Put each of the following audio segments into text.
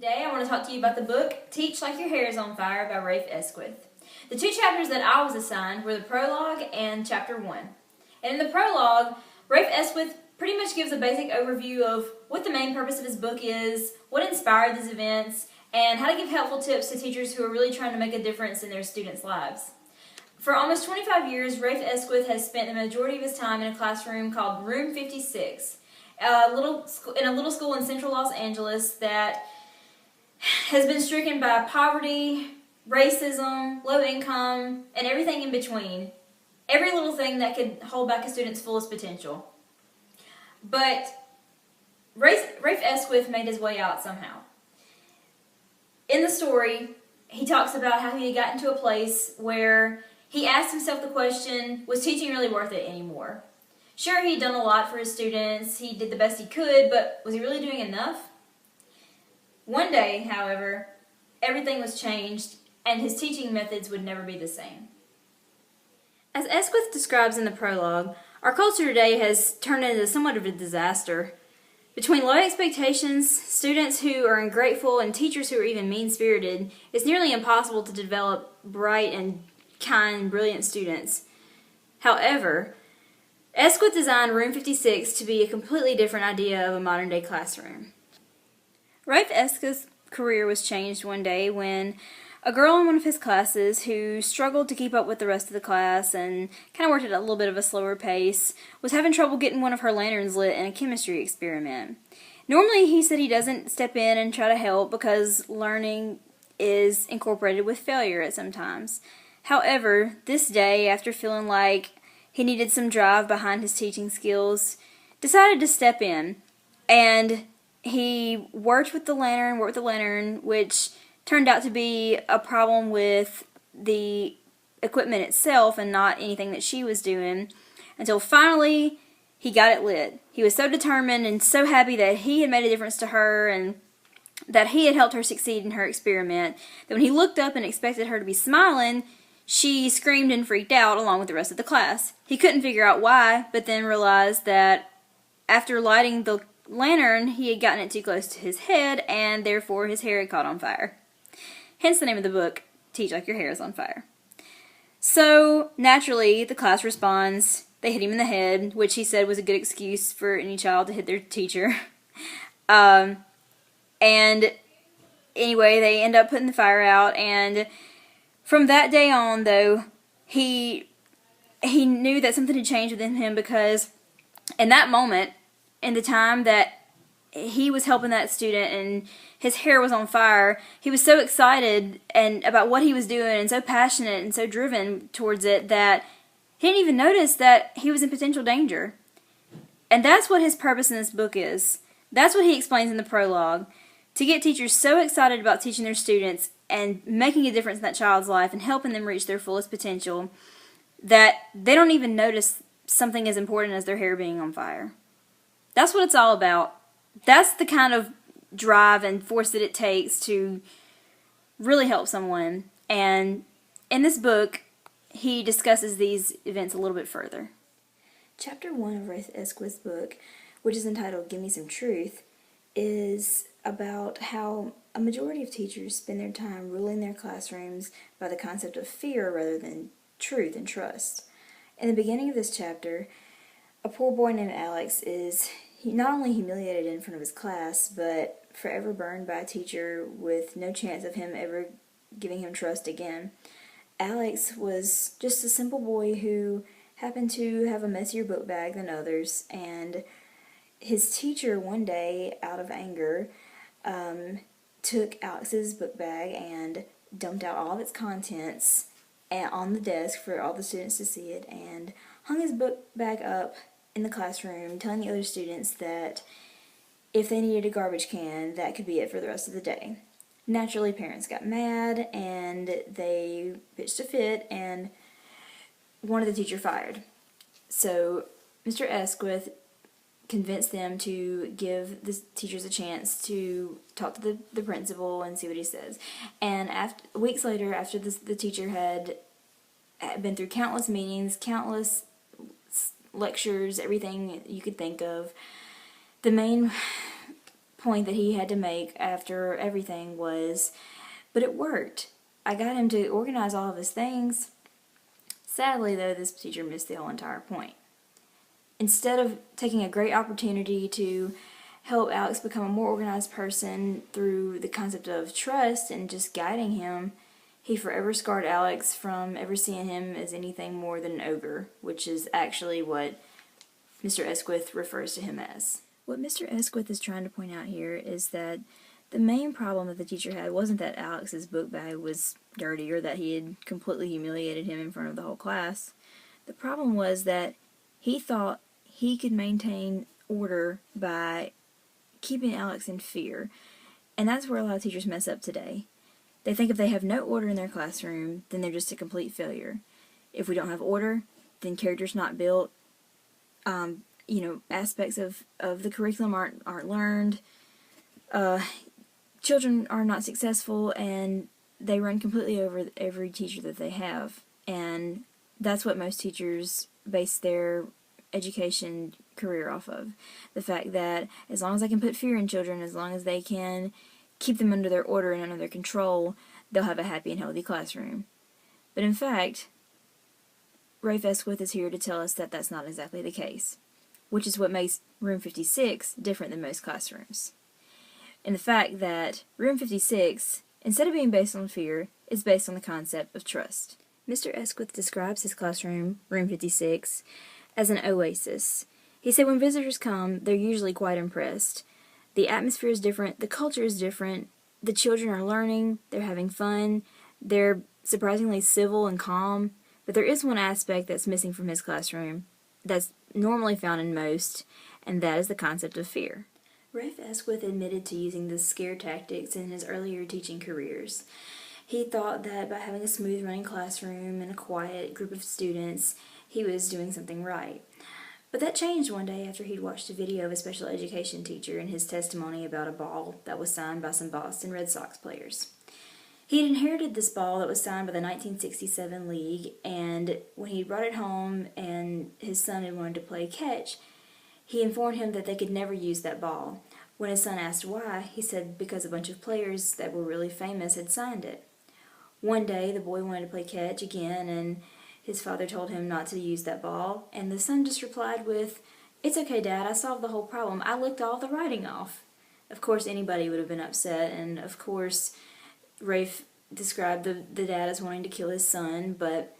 Today I want to talk to you about the book Teach Like Your Hair is on Fire by Rafe Esquith. The two chapters that I was assigned were the prologue and chapter 1. And in the prologue, Rafe Esquith pretty much gives a basic overview of what the main purpose of his book is, what inspired these events, and how to give helpful tips to teachers who are really trying to make a difference in their students' lives. For almost 25 years, Rafe Esquith has spent the majority of his time in a classroom called Room 56, in a little school in central Los Angeles that has been stricken by poverty, racism, low income, and everything in between. Every little thing that could hold back a student's fullest potential. But Rafe Esquith made his way out somehow. In the story, he talks about how he got into a place where he asked himself the question, was teaching really worth it anymore? Sure, he'd done a lot for his students, he did the best he could, but was he really doing enough? One day, however, everything was changed, and his teaching methods would never be the same. As Esquith describes in the prologue, our culture today has turned into somewhat of a disaster. Between low expectations, students who are ungrateful, and teachers who are even mean-spirited, it's nearly impossible to develop bright and kind and brilliant students. However, Esquith designed Room 56 to be a completely different idea of a modern-day classroom. Rafe Esquith's career was changed one day when a girl in one of his classes who struggled to keep up with the rest of the class and kind of worked at a little bit of a slower pace was having trouble getting one of her lanterns lit in a chemistry experiment. Normally, he said he doesn't step in and try to help because learning is incorporated with failure at some times. However, this day, after feeling like he needed some drive behind his teaching skills, decided to step in, and he worked with the lantern, which turned out to be a problem with the equipment itself and not anything that she was doing, until finally he got it lit. He was so determined and so happy that he had made a difference to her and that he had helped her succeed in her experiment, that when he looked up and expected her to be smiling, she screamed and freaked out along with the rest of the class. He couldn't figure out why, but then realized that after lighting the lantern, he had gotten it too close to his head, and therefore his hair had caught on fire. Hence the name of the book, Teach Like Your Hair is on Fire. So, naturally, the class responds. They hit him in the head, which he said was a good excuse for any child to hit their teacher. And anyway, they end up putting the fire out, and from that day on, though, he knew that something had changed within him, because in that moment, in the time that he was helping that student and his hair was on fire, he was so excited and about what he was doing and so passionate and so driven towards it that he didn't even notice that he was in potential danger. And that's what his purpose in this book is. That's what he explains in the prologue. To get teachers so excited about teaching their students and making a difference in that child's life and helping them reach their fullest potential that they don't even notice something as important as their hair being on fire. That's what it's all about. That's the kind of drive and force that it takes to really help someone. And in this book, he discusses these events a little bit further. Chapter 1 of Rafe Esquith's book, which is entitled Give Me Some Truth, is about how a majority of teachers spend their time ruling their classrooms by the concept of fear rather than truth and trust. In the beginning of this chapter, a poor boy named Alex is not only humiliated in front of his class, but forever burned by a teacher with no chance of him ever giving him trust again. Alex was just a simple boy who happened to have a messier book bag than others, and his teacher one day, out of anger, took Alex's book bag and dumped out all of its contents on the desk for all the students to see it, and hung his book bag up in the classroom, telling the other students that if they needed a garbage can, that could be it for the rest of the day. Naturally, parents got mad, and they pitched a fit, and wanted the teacher fired. So Mr. Esquith convinced them to give the teachers a chance to talk to the principal and see what he says. And weeks later, after the teacher had been through countless meetings, countless lectures, everything you could think of, the main point that he had to make after everything was, but it worked. I got him to organize all of his things. Sadly, though, this teacher missed the whole entire point. Instead of taking a great opportunity to help Alex become a more organized person through the concept of trust and just guiding him, he forever scarred Alex from ever seeing him as anything more than an ogre, which is actually what Mr. Esquith refers to him as. What Mr. Esquith is trying to point out here is that the main problem that the teacher had wasn't that Alex's book bag was dirty or that he had completely humiliated him in front of the whole class. The problem was that he thought he could maintain order by keeping Alex in fear, and that's where a lot of teachers mess up today. They think if they have no order in their classroom, then they're just a complete failure. If we don't have order, then character's not built, aspects of the curriculum aren't learned, children are not successful, and they run completely over every teacher that they have. And that's what most teachers base their education career off of. The fact that as long as they can put fear in children, as long as they can keep them under their order and under their control, they'll have a happy and healthy classroom. But in fact, Rafe Esquith is here to tell us that that's not exactly the case, which is what makes Room 56 different than most classrooms. And the fact that Room 56, instead of being based on fear, is based on the concept of trust. Mr. Esquith describes his classroom, Room 56, as an oasis. He said when visitors come, they're usually quite impressed. The atmosphere is different, the culture is different, the children are learning, they're having fun, they're surprisingly civil and calm, but there is one aspect that's missing from his classroom that's normally found in most, and that is the concept of fear. Rafe Esquith admitted to using the scare tactics in his earlier teaching careers. He thought that by having a smooth running classroom and a quiet group of students, he was doing something right. But that changed one day after he'd watched a video of a special education teacher and his testimony about a ball that was signed by some Boston Red Sox players. He had inherited this ball that was signed by the 1967 league, and when he brought it home and his son had wanted to play catch, he informed him that they could never use that ball. When his son asked why, he said because a bunch of players that were really famous had signed it. One day, the boy wanted to play catch again, and his father told him not to use that ball, and the son just replied with, "It's okay, Dad, I solved the whole problem. I licked all the writing off." Of course, anybody would have been upset, and of course, Rafe described the dad as wanting to kill his son, but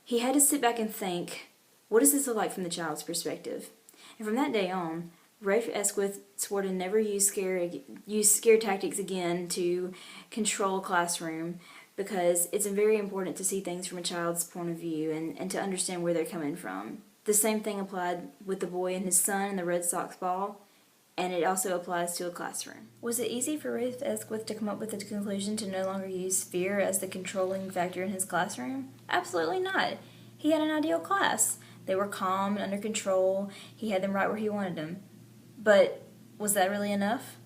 he had to sit back and think, what does this look like from the child's perspective? And from that day on, Rafe Esquith swore to never use scare tactics again to control a classroom, because it's very important to see things from a child's point of view and to understand where they're coming from. The same thing applied with the boy and his son and the Red Sox ball, and it also applies to a classroom. Was it easy for Rafe Esquith to come up with the conclusion to no longer use fear as the controlling factor in his classroom? Absolutely not. He had an ideal class. They were calm and under control. He had them right where he wanted them. But was that really enough?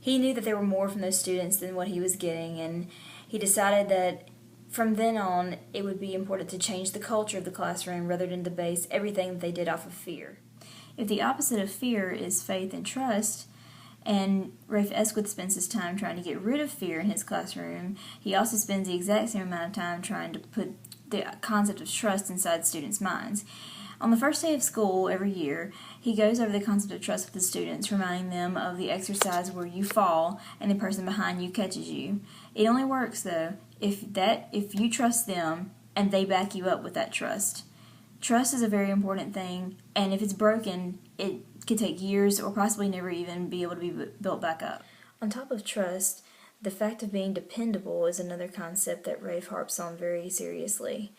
He knew that there were more from those students than what he was getting, and he decided that from then on it would be important to change the culture of the classroom rather than to base everything that they did off of fear. If the opposite of fear is faith and trust, and Rafe Esquith spends his time trying to get rid of fear in his classroom, he also spends the exact same amount of time trying to put the concept of trust inside students' minds. On the first day of school every year, he goes over the concept of trust with the students, reminding them of the exercise where you fall and the person behind you catches you. It only works, though, if you trust them and they back you up with that trust. Trust is a very important thing, and if it's broken, it could take years or possibly never even be able to be built back up. On top of trust, the fact of being dependable is another concept that Rafe harps on very seriously.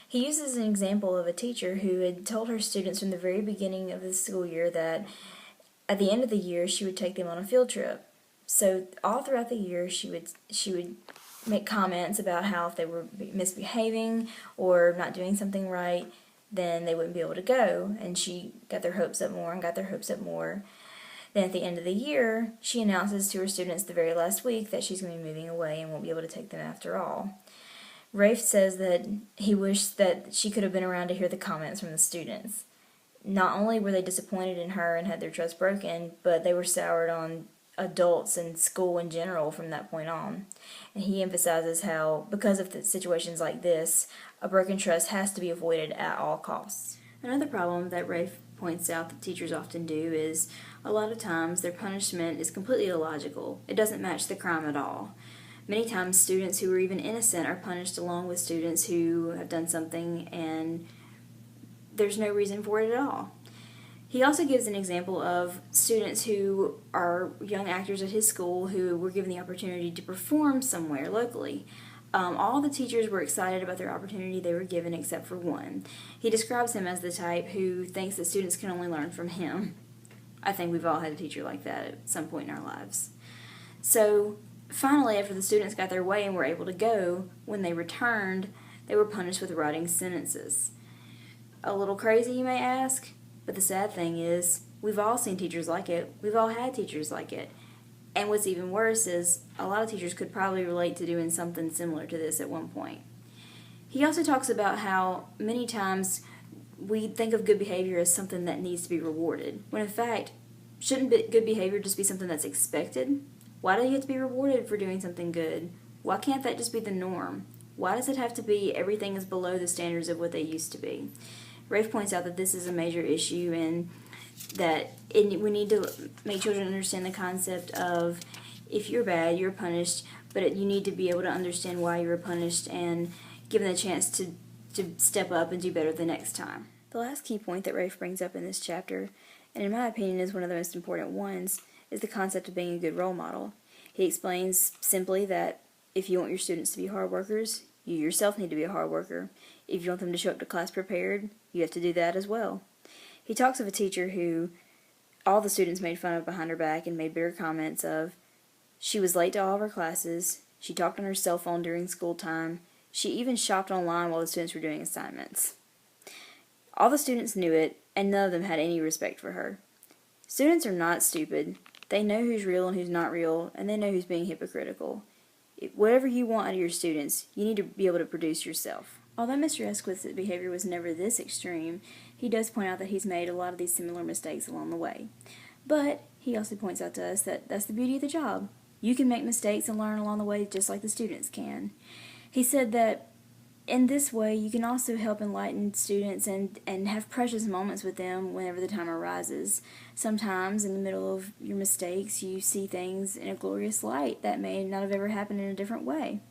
He uses an example of a teacher who had told her students from the very beginning of the school year that at the end of the year she would take them on a field trip. So all throughout the year she would make comments about how if they were misbehaving or not doing something right, then they wouldn't be able to go, and she got their hopes up more and got their hopes up more. Then at the end of the year, she announces to her students the very last week that she's going to be moving away and won't be able to take them after all. Rafe says that he wished that she could have been around to hear the comments from the students. not only were they disappointed in her and had their trust broken, but they were soured on adults and school in general from that point on. And he emphasizes how, because of situations like this, a broken trust has to be avoided at all costs. Another problem that Rafe points out that teachers often do is a lot of times their punishment is completely illogical. It doesn't match the crime at all. Many times students who are even innocent are punished along with students who have done something and there's no reason for it at all. He also gives an example of students who are young actors at his school who were given the opportunity to perform somewhere locally. All the teachers were excited about their opportunity they were given except for one. He describes him as the type who thinks that students can only learn from him. I think we've all had a teacher like that at some point in our lives. So finally, after the students got their way and were able to go, when they returned, they were punished with writing sentences. A little crazy, you may ask? But the sad thing is, we've all seen teachers like it. We've all had teachers like it. And what's even worse is, a lot of teachers could probably relate to doing something similar to this at one point. He also talks about how many times we think of good behavior as something that needs to be rewarded, when in fact, shouldn't good behavior just be something that's expected? Why do you have to be rewarded for doing something good? Why can't that just be the norm? Why does it have to be everything is below the standards of what they used to be? Rafe points out that this is a major issue and that we need to make children understand the concept of if you're bad, you're punished, but you need to be able to understand why you were punished and given the chance to step up and do better the next time. The last key point that Rafe brings up in this chapter, and in my opinion is one of the most important ones, is the concept of being a good role model. He explains simply that if you want your students to be hard workers, you yourself need to be a hard worker. If you want them to show up to class prepared, you have to do that as well. He talks of a teacher who all the students made fun of behind her back and made bitter comments of, she was late to all of her classes, she talked on her cell phone during school time, she even shopped online while the students were doing assignments. All the students knew it, and none of them had any respect for her. Students are not stupid. They know who's real and who's not real, and they know who's being hypocritical. Whatever you want out of your students, you need to be able to produce yourself. Although Mr. Esquith's behavior was never this extreme, he does point out that he's made a lot of these similar mistakes along the way. But he also points out to us that that's the beauty of the job. You can make mistakes and learn along the way just like the students can. He said that in this way you can also help enlighten students and have precious moments with them whenever the time arises. Sometimes in the middle of your mistakes you see things in a glorious light that may not have ever happened in a different way.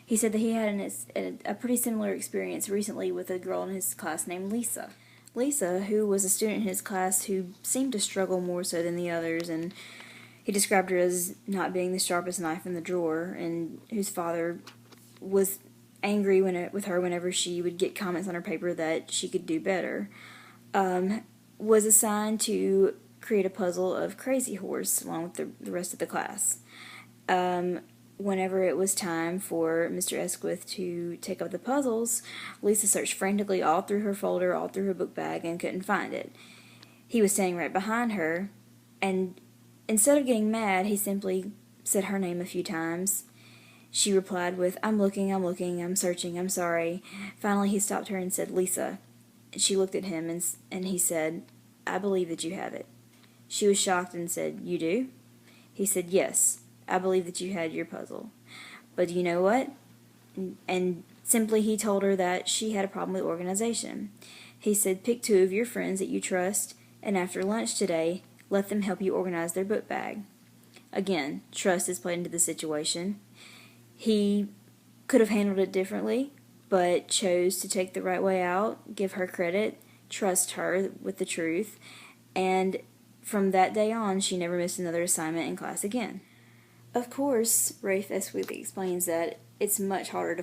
He said that he had a pretty similar experience recently with a girl in his class named Lisa. Lisa, who was a student in his class who seemed to struggle more so than the others, and he described her as not being the sharpest knife in the drawer, and whose father was angry with her whenever she would get comments on her paper that she could do better, was assigned to create a puzzle of Crazy Horse along with the rest of the class. Whenever it was time for Mr. Esquith to take up the puzzles, Lisa searched frantically all through her folder, all through her book bag, and couldn't find it. He was standing right behind her, and instead of getting mad, he simply said her name a few times. She replied with, I'm looking, I'm searching, I'm sorry. Finally, he stopped her and said, Lisa. She looked at him, and he said, I believe that you have it. She was shocked and said, You do? He said, Yes. I believe that you had your puzzle. But you know what? And simply he told her that she had a problem with organization. He said, pick 2 of your friends that you trust, and after lunch today, let them help you organize their book bag. Again, trust is played into the situation. He could have handled it differently, but chose to take the right way out, give her credit, trust her with the truth, and from that day on, she never missed another assignment in class again. Of course, Rafe Esquith explains that it's much harder to